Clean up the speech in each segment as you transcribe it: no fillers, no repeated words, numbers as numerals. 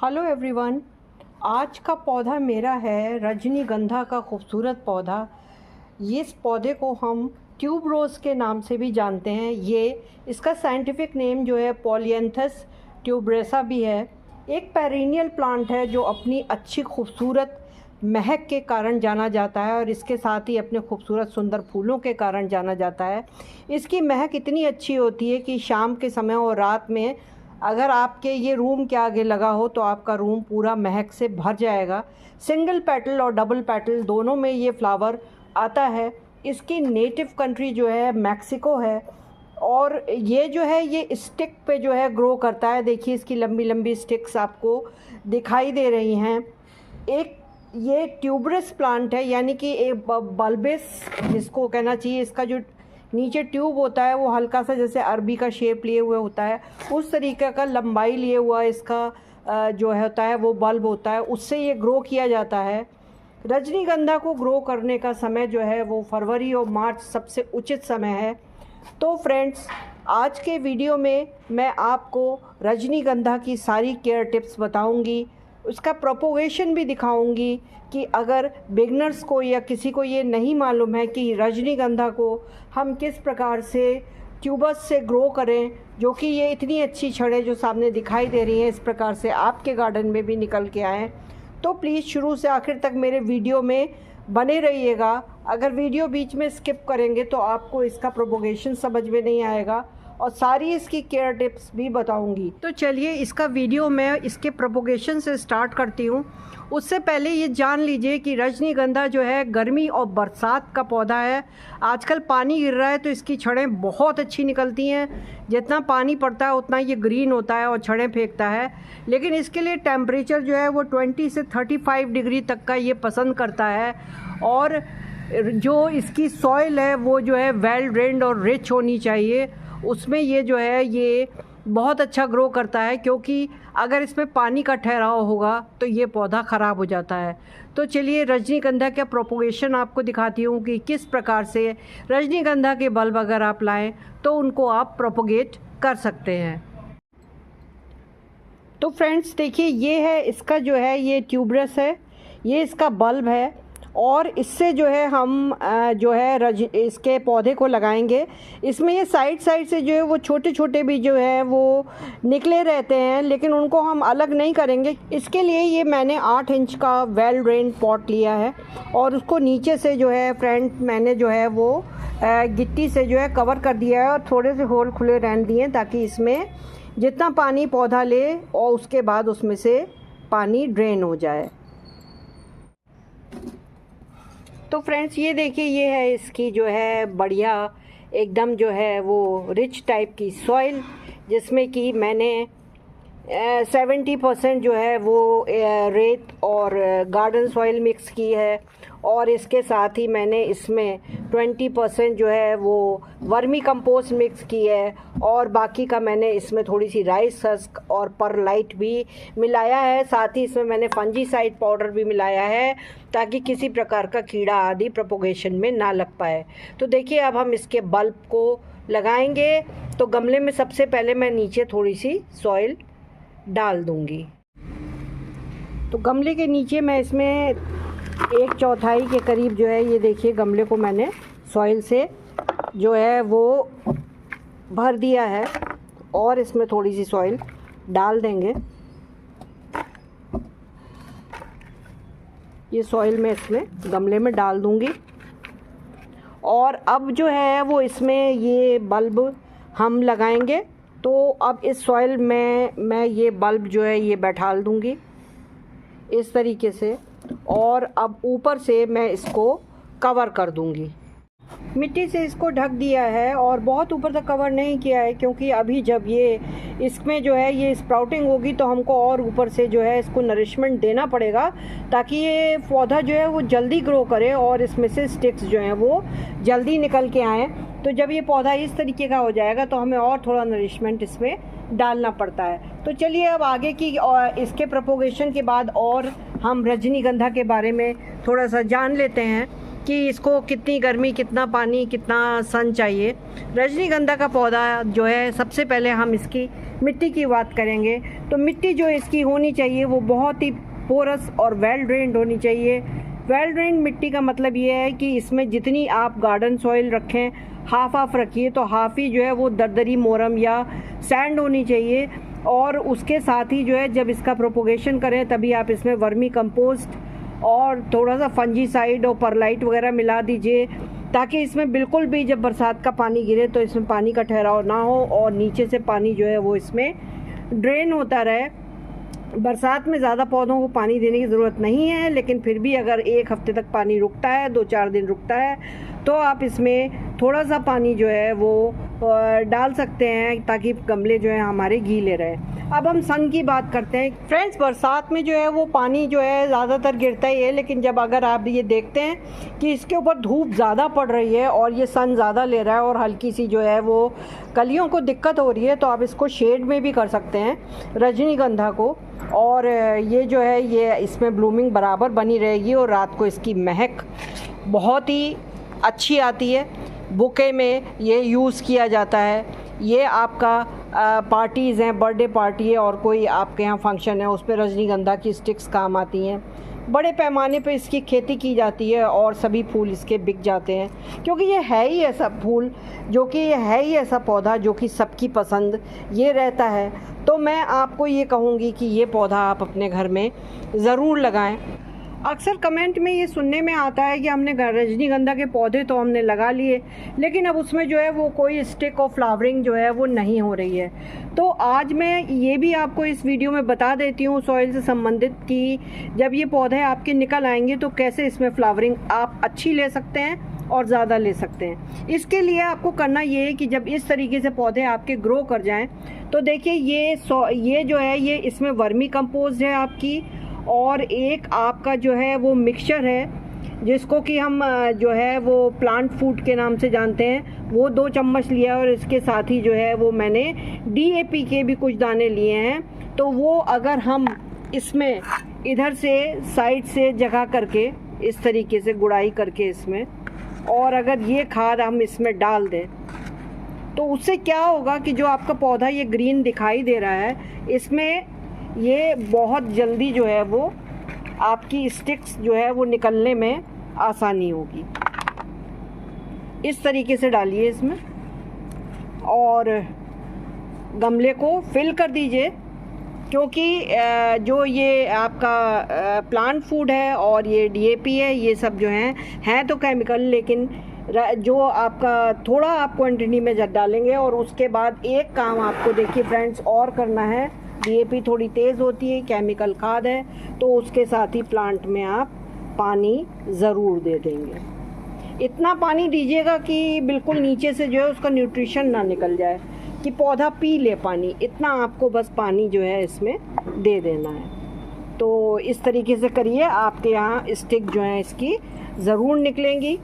Hello everyone. आज का पौधा मेरा है रजनीगंधा का खूबसूरत पौधा। इस पौधे को हम ट्यूब रोज़ के नाम से भी जानते हैं। ये इसका साइंटिफिक नेम जो है पॉलिएंथस ट्यूबरेसा भी है। एक पेरिनियल प्लांट है जो अपनी अच्छी खूबसूरत महक के कारण जाना जाता है और इसके साथ ही अपने खूबसूरत सुंदर फूलों के कारण जाना जाता है। इसकी महक इतनी अच्छी होती है कि शाम के समय और रात में अगर आपके ये रूम के आगे लगा हो तो आपका रूम पूरा महक से भर जाएगा। सिंगल पेटल और डबल पेटल दोनों में ये फ्लावर आता है। इसकी नेटिव कंट्री जो है मैक्सिको है और ये जो है ये स्टिक पे जो है ग्रो करता है। देखिए इसकी लंबी लंबी स्टिक्स आपको दिखाई दे रही हैं। एक ये ट्यूबरस प्लांट है, यानी कि एक बल्बस जिसको कहना चाहिए। इसका जो नीचे ट्यूब होता है वो हल्का सा जैसे अरबी का शेप लिए हुए होता है, उस तरीके का लंबाई लिए हुआ इसका जो है होता है वो बल्ब होता है, उससे ये ग्रो किया जाता है। रजनीगंधा को ग्रो करने का समय जो है वो फरवरी और मार्च सबसे उचित समय है। तो फ्रेंड्स, आज के वीडियो में मैं आपको रजनीगंधा की सारी केयर टिप्स बताऊंगी, उसका प्रोपोगेशन भी दिखाऊंगी कि अगर बिगनर्स को या किसी को ये नहीं मालूम है कि रजनीगंधा को हम किस प्रकार से ट्यूबस से ग्रो करें, जो कि ये इतनी अच्छी छड़ें जो सामने दिखाई दे रही हैं इस प्रकार से आपके गार्डन में भी निकल के आएँ। तो प्लीज़ शुरू से आखिर तक मेरे वीडियो में बने रहिएगा। अगर वीडियो बीच में स्किप करेंगे तो आपको इसका प्रोपोगेशन समझ में नहीं आएगा और सारी इसकी केयर टिप्स भी बताऊंगी। तो चलिए इसका वीडियो मैं इसके प्रोपोगेशन से स्टार्ट करती हूँ। उससे पहले ये जान लीजिए कि रजनीगंधा जो है गर्मी और बरसात का पौधा है। आजकल पानी गिर रहा है तो इसकी छड़ें बहुत अच्छी निकलती हैं। जितना पानी पड़ता है उतना ये ग्रीन होता है और छड़ें फेंकता है। लेकिन इसके लिए टेम्परेचर जो है वो 20 से 35 डिग्री तक का ये पसंद करता है। और जो इसकी सॉइल है वो जो है वेल ड्रेन्ड और रिच होनी चाहिए। उसमें ये जो है ये बहुत अच्छा ग्रो करता है, क्योंकि अगर इसमें पानी का ठहराव होगा तो ये पौधा ख़राब हो जाता है। तो चलिए रजनीगंधा का प्रोपोगेशन आपको दिखाती हूँ कि किस प्रकार से रजनीगंधा के बल्ब अगर आप लाएं तो उनको आप प्रोपोगेट कर सकते हैं। तो फ्रेंड्स देखिए, ये है इसका जो है ये ट्यूबरस है, ये इसका बल्ब है और इससे जो है हम जो है इसके पौधे को लगाएंगे। इसमें ये साइड से जो है वो छोटे छोटे भी जो है वो निकले रहते हैं, लेकिन उनको हम अलग नहीं करेंगे। इसके लिए ये मैंने 8 इंच का वेल ड्रेन पॉट लिया है और उसको नीचे से जो है फ्रंट मैंने जो है वो गिट्टी से जो है कवर कर दिया है और थोड़े से होल खुले रहने दिए ताकि इसमें जितना पानी पौधा ले और उसके बाद उसमें से पानी ड्रेन हो जाए। तो फ्रेंड्स ये देखिए, ये है इसकी जो है बढ़िया एकदम जो है वो रिच टाइप की सॉइल, जिसमें कि मैंने 70% जो है वो रेत और गार्डन सॉइल मिक्स की है और इसके साथ ही मैंने इसमें 20% जो है वो वर्मी कंपोस्ट मिक्स की है और बाकी का मैंने इसमें थोड़ी सी राइस हस्क और परलाइट भी मिलाया है। साथ ही इसमें मैंने फंजीसाइड पाउडर भी मिलाया है ताकि किसी प्रकार का कीड़ा आदि प्रोपोगेशन में ना लग पाए। तो देखिए अब हम इसके बल्ब को लगाएंगे। तो गमले में सबसे पहले मैं नीचे थोड़ी सी सॉइल डाल दूंगी। तो गमले के नीचे मैं इसमें 1/4 के करीब जो है ये देखिए गमले को मैंने सॉइल से जो है वो भर दिया है और इसमें थोड़ी सी सॉइल डाल देंगे। ये सॉइल मैं इसमें गमले में डाल दूंगी और अब जो है वो इसमें ये बल्ब हम लगाएंगे। तो अब इस सॉइल में मैं ये बल्ब जो है ये बैठाल दूंगी इस तरीके से और अब ऊपर से मैं इसको कवर कर दूंगी। मिट्टी से इसको ढक दिया है और बहुत ऊपर तक कवर नहीं किया है, क्योंकि अभी जब ये इसमें जो है ये स्प्राउटिंग होगी तो हमको और ऊपर से जो है इसको नरिशमेंट देना पड़ेगा ताकि ये पौधा जो है वो जल्दी ग्रो करे और इसमें से स्टिक्स जो हैं वो जल्दी निकल के आएँ। तो जब ये पौधा इस तरीके का हो जाएगा तो हमें और थोड़ा नरिशमेंट इसमें डालना पड़ता है। तो चलिए अब आगे की इसके प्रोपोगेशन के बाद और हम रजनीगंधा के बारे में थोड़ा सा जान लेते हैं। कि इसको कितनी गर्मी, कितना पानी, कितना सन चाहिए। रजनीगंधा का पौधा जो है, सबसे पहले हम इसकी मिट्टी की बात करेंगे तो मिट्टी जो इसकी होनी चाहिए वो बहुत ही पोरस और वेल ड्रेन्ड होनी चाहिए। वेल ड्रेन्ड मिट्टी का मतलब ये है कि इसमें जितनी आप गार्डन सॉइल रखें हाफ हाफ रखिए, तो हाफ ही जो है वो दरदरी मोरम या सैंड होनी चाहिए। और उसके साथ ही जो है जब इसका प्रोपोगेशन करें तभी आप इसमें वर्मी कंपोस्ट और थोड़ा सा फंजीसाइड और परलाइट वगैरह मिला दीजिए, ताकि इसमें बिल्कुल भी जब बरसात का पानी गिरे तो इसमें पानी का ठहराव ना हो और नीचे से पानी जो है वो इसमें ड्रेन होता रहे। बरसात में ज़्यादा पौधों को पानी देने की ज़रूरत नहीं है, लेकिन फिर भी अगर एक हफ्ते तक पानी रुकता है, 2-4 दिन रुकता है, तो आप इसमें थोड़ा सा पानी जो है वो डाल सकते हैं ताकि गमले जो है हमारे गीले रहें। अब हम सन की बात करते हैं। फ्रेंड्स, बरसात में जो है वो पानी जो है ज़्यादातर गिरता ही है, लेकिन जब अगर आप ये देखते हैं कि इसके ऊपर धूप ज़्यादा पड़ रही है और ये सन ज़्यादा ले रहा है और हल्की सी जो है वो कलियों को दिक्कत हो रही है, तो आप इसको शेड में भी कर सकते हैं रजनीगंधा को। और ये जो है ये इसमें ब्लूमिंग बराबर बनी रहेगी और रात को इसकी महक बहुत ही अच्छी आती है। बुके में ये यूज़ किया जाता है। ये आपका पार्टीज़ हैं, बर्थडे पार्टी है और कोई आपके यहाँ फंक्शन है, उस पर रजनीगंधा की स्टिक्स काम आती हैं। बड़े पैमाने पे इसकी खेती की जाती है और सभी फूल इसके बिक जाते हैं, क्योंकि ये है ही ऐसा फूल जो कि है ही ऐसा पौधा जो कि सबकी पसंद ये रहता है। तो मैं आपको ये कहूँगी कि ये पौधा आप अपने घर में ज़रूर लगाएं। अक्सर कमेंट में ये सुनने में आता है कि हमने रजनीगंधा के पौधे तो हमने लगा लिए, लेकिन अब उसमें जो है वो कोई स्टिक और फ्लावरिंग जो है वो नहीं हो रही है। तो आज मैं ये भी आपको इस वीडियो में बता देती हूँ सॉइल से संबंधित कि जब ये पौधे आपके निकल आएंगे तो कैसे इसमें फ्लावरिंग आप अच्छी ले सकते हैं और ज़्यादा ले सकते हैं। इसके लिए आपको करना ये है कि जब इस तरीके से पौधे आपके ग्रो कर जाएँ तो देखिए ये जो है ये इसमें वर्मी कंपोस्ट है आपकी, और एक आपका जो है वो मिक्सचर है जिसको कि हम जो है वो प्लांट फूड के नाम से जानते हैं, वो 2 चम्मच लिया और इसके साथ ही जो है वो मैंने DAP के भी कुछ दाने लिए हैं। तो वो अगर हम इसमें इधर से साइड से जगह करके इस तरीके से गुड़ाई करके इसमें, और अगर ये खाद हम इसमें डाल दें तो उससे क्या होगा कि जो आपका पौधा ये ग्रीन दिखाई दे रहा है, इसमें ये बहुत जल्दी जो है वो आपकी स्टिक्स जो है वो निकलने में आसानी होगी। इस तरीके से डालिए इसमें और गमले को फिल कर दीजिए, क्योंकि जो ये आपका प्लांट फूड है और ये DAP है, ये सब जो हैं तो केमिकल, लेकिन जो आपका थोड़ा आप क्वांटिटी में डालेंगे। और उसके बाद एक काम आपको देखिए फ्रेंड्स और करना है। DAP थोड़ी तेज़ होती है, केमिकल खाद है, तो उसके साथ ही प्लांट में आप पानी ज़रूर दे देंगे। इतना पानी दीजिएगा कि बिल्कुल नीचे से जो है उसका न्यूट्रिशन ना निकल जाए, कि पौधा पी ले पानी, इतना आपको बस पानी जो है इसमें दे देना है। तो इस तरीके से करिए, आपके यहाँ स्टिक जो है इसकी ज़रूर निकलेंगी।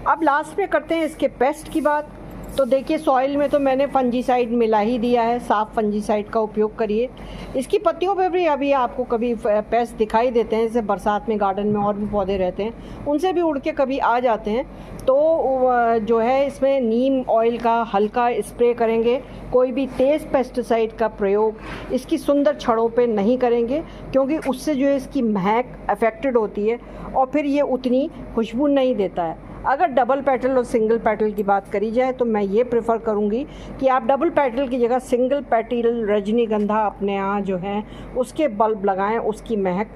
अब लास्ट में करते हैं इसके पेस्ट की बात। तो देखिए सॉइल में तो मैंने फंजीसाइड मिला ही दिया है, साफ फंजीसाइड का उपयोग करिए। इसकी पत्तियों पे भी अभी आपको कभी पेस्ट दिखाई देते हैं, जैसे बरसात में गार्डन में और भी पौधे रहते हैं, उनसे भी उड़ के कभी आ जाते हैं। तो जो है इसमें नीम ऑयल का हल्का स्प्रे करेंगे। कोई भी तेज़ पेस्टिसाइड का प्रयोग इसकी सुंदर छड़ों पे नहीं करेंगे, क्योंकि उससे जो है इसकी महक अफेक्टेड होती है और फिर ये उतनी खुशबू नहीं देता है। अगर डबल पेटल और सिंगल पेटल की बात करी जाए तो मैं ये प्रेफर करूँगी कि आप डबल पेटल की जगह सिंगल पेटल रजनीगंधा अपने यहाँ जो है उसके बल्ब लगाएं, उसकी महक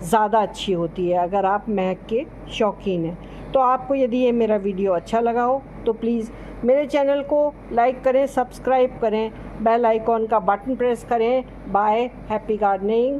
ज़्यादा अच्छी होती है अगर आप महक के शौकीन हैं। तो आपको यदि ये मेरा वीडियो अच्छा लगा हो तो प्लीज़ मेरे चैनल को लाइक करें, सब्सक्राइब करें, बेल आइकॉन का बटन प्रेस करें। Bye, happy gardening.